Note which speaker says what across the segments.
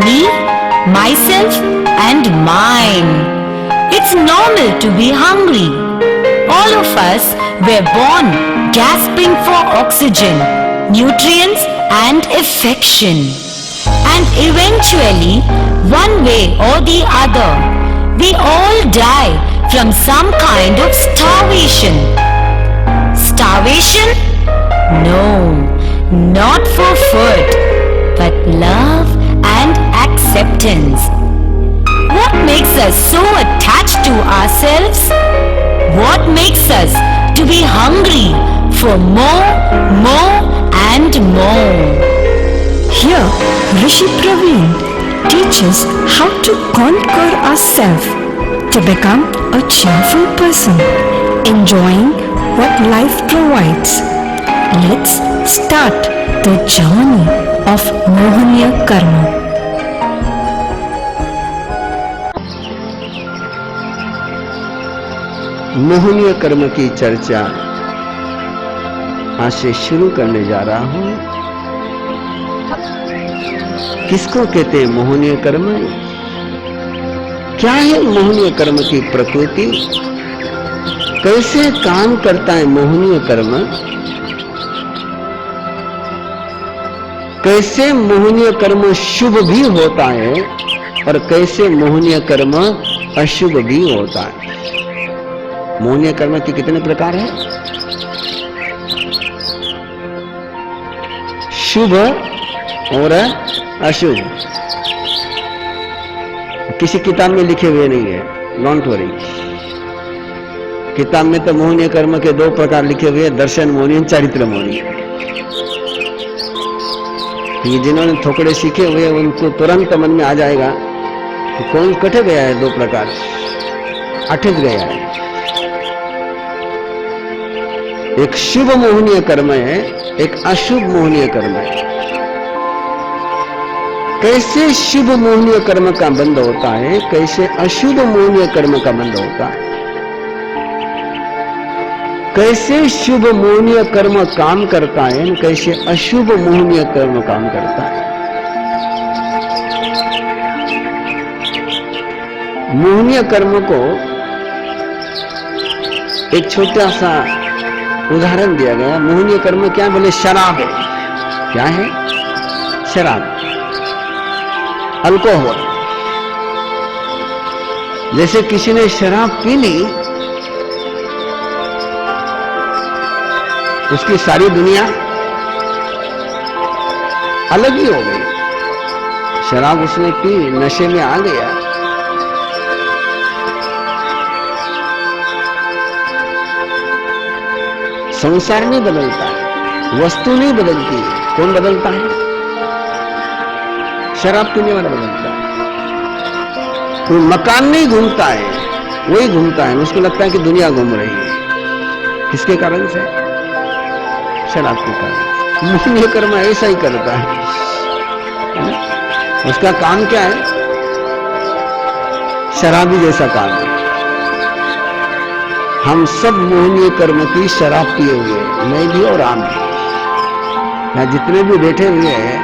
Speaker 1: me, myself and mine. It's normal to be hungry. All of us were born gasping for oxygen, nutrients and affection. And eventually, one way or the other, we all die from some kind of starvation. Starvation? No, not for food, but love and acceptance. What makes us so attached to ourselves? What makes us to be hungry for more and more?
Speaker 2: Here, Rishi Praveen teaches how to conquer ourselves to become a cheerful person, enjoying what life provides. Let's start the journey of Mohaniya Karma.
Speaker 3: मोहनीय कर्म की चर्चा आज से शुरू करने जा रहा हूं। किसको कहते हैं मोहनीय कर्म? क्या है मोहनीय कर्म की प्रकृति? कैसे काम करता है मोहनीय कर्म? कैसे मोहनीय कर्म शुभ भी होता है और कैसे मोहनीय कर्म अशुभ भी होता है? मोहनीय कर्म के कितने प्रकार हैं? शुभ और अशुभ। किसी किताब में लिखे हुए नहीं है, डोंट वरी। किताब में तो मोहनीय कर्म के 2 प्रकार लिखे हुए हैं, दर्शन मोहनीय, चारित्र मोहनीय। ये जिन्होंने थोड़े सीखे हुए उनको तुरंत मन में आ जाएगा कि कौन कटे गया है 2 प्रकार, अटक गया है। एक शुभ मोहनीय कर्म है, एक अशुभ मोहनीय कर्म है। कैसे शुभ मोहनीय कर्म का बंध होता है, कैसे अशुभ मोहनीय कर्म का बंध होता है, कैसे शुभ मोहनीय कर्म काम करता है, कैसे अशुभ मोहनीय कर्म काम करता है। मोहनीय कर्म को एक छोटा सा उदाहरण दिया गया। मोहनीय कर्म क्या बोले? शराब है। क्या है? शराब, अल्कोहल। जैसे किसी ने शराब पी ली, उसकी सारी दुनिया अलग ही हो गई। शराब उसने पी, नशे में आ गया। संसार नहीं बदलता, वस्तु नहीं बदलती, कौन बदलता है? शराब पीने वाला बदलता है। कोई मकान नहीं घूमता है, वही घूमता है, उसको लगता है कि दुनिया घूम रही है। किसके कारण से? शराब के कारण। मोहनीय कर्म ऐसा ही करता है। उसका काम क्या है? शराबी जैसा काम है। हम सब मोहनीय कर्म की शराब पिए हुए हैं, मैं भी और आप भी। यहाँ जितने भी बैठे हुए हैं,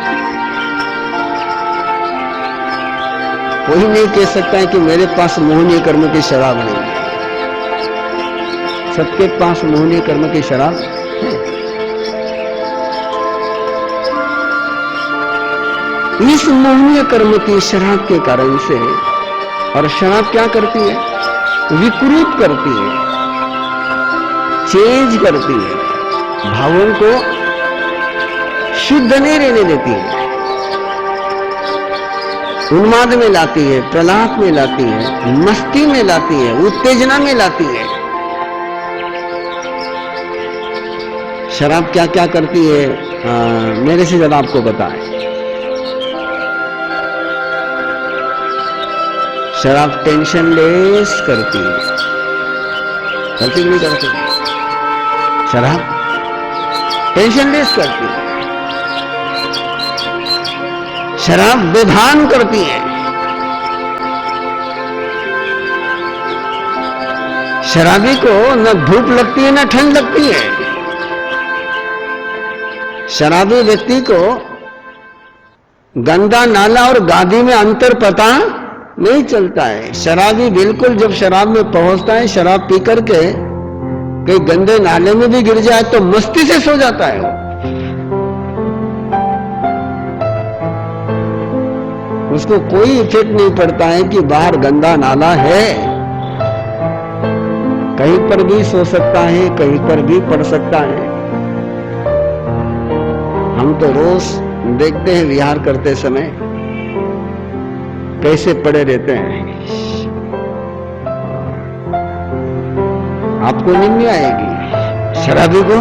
Speaker 3: कोई नहीं कह सकता है कि मेरे पास मोहनीय कर्म की शराब नहीं है। सबके पास मोहनीय कर्म की शराब है। इस मोहनीय कर्म की शराब के कारण से, और शराब क्या करती है? विकृत करती है, चेंज करती है, भावों को शुद्ध नहीं रहने देती है, उन्माद में लाती है, प्रलाप में लाती है, मस्ती में लाती है, उत्तेजना में लाती है। शराब क्या क्या करती है? मेरे से ज्यादा आपको बताएं। शराब टेंशन लेस करती है। करती नहीं करती? शराब टेंशन लेस करती है। शराब बेभान करती है। शराबी को न धूप लगती है न ठंड लगती है। शराबी व्यक्ति को गंदा नाला और गादी में अंतर पता नहीं चलता है। शराबी बिल्कुल जब शराब में पहुंचता है, शराब पी करके कहीं गंदे नाले में भी गिर जाए तो मस्ती से सो जाता है वो। उसको कोई इफेक्ट नहीं पड़ता है कि बाहर गंदा नाला है। कहीं पर भी सो सकता है, कहीं पर भी पड़ सकता है। हम तो रोज देखते हैं विहार करते समय कैसे पड़े रहते हैं। आपको नींद नहीं आएगी। शराबी को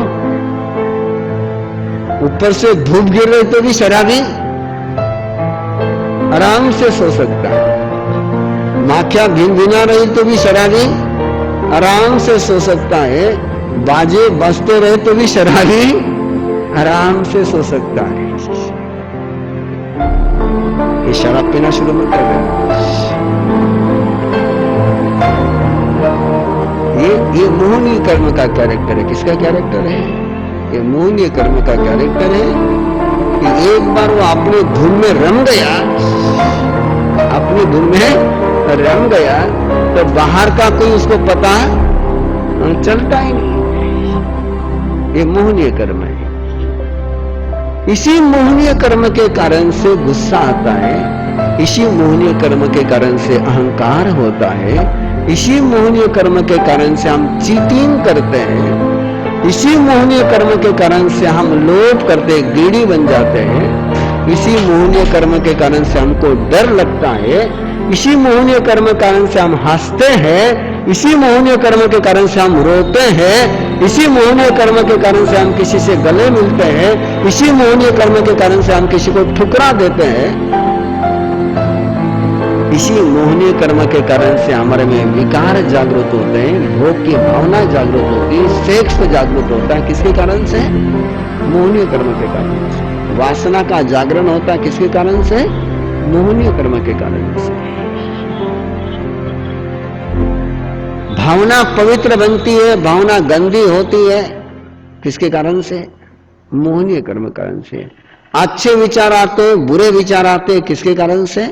Speaker 3: ऊपर से धूप गिर रही तो भी शराबी आराम से सो सकता है। माखियां भिन-भिना रही तो भी शराबी आराम से सो सकता है। बाजे बजते रहे तो भी शराबी आराम से सो सकता है। ये शराब पीना शुरू मत कर देना। ये मोहनीय कर्म का कैरेक्टर है। किसका कैरेक्टर है? ये मोहनीय कर्म का कैरेक्टर है कि एक बार वो अपने धुन में रम गया, अपनी धुन में रम गया तो बाहर का कोई उसको पता चलता ही नहीं। ये मोहनीय कर्म है। इसी मोहनीय कर्म के कारण से गुस्सा आता है, इसी मोहनीय कर्म के कारण से अहंकार होता है, इसी मोहनीय कर्म के कारण से हम चीटिंग करते हैं, इसी मोहनीय कर्म के कारण से हम लोभ करते गीड़ी बन जाते हैं, इसी मोहनीय कर्म के कारण से हमको डर लगता है, इसी मोहनीय कर्म के कारण से हम हंसते हैं, इसी मोहनीय कर्म के कारण से हम रोते हैं, इसी मोहनीय कर्म के कारण से हम किसी से गले मिलते हैं, इसी मोहनीय कर्म के कारण से हम किसी को ठुकरा देते हैं। इसी मोहनीय कर्म के कारण से हमारे में विकार जागृत होते हैं, भोग की भावना जागृत होती है, सेक्स जागृत होता है। किसके कारण से? मोहनीय कर्म के कारण से। वासना का जागरण होता है किसके कारण से? मोहनीय कर्म के कारण से। भावना पवित्र बनती है, भावना गंदी होती है किसके कारण से? मोहनीय कर्म कारण से। अच्छे विचार आते, बुरे विचार आते किसके कारण से?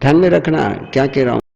Speaker 3: ध्यान में रखना क्या कह रहा हूं।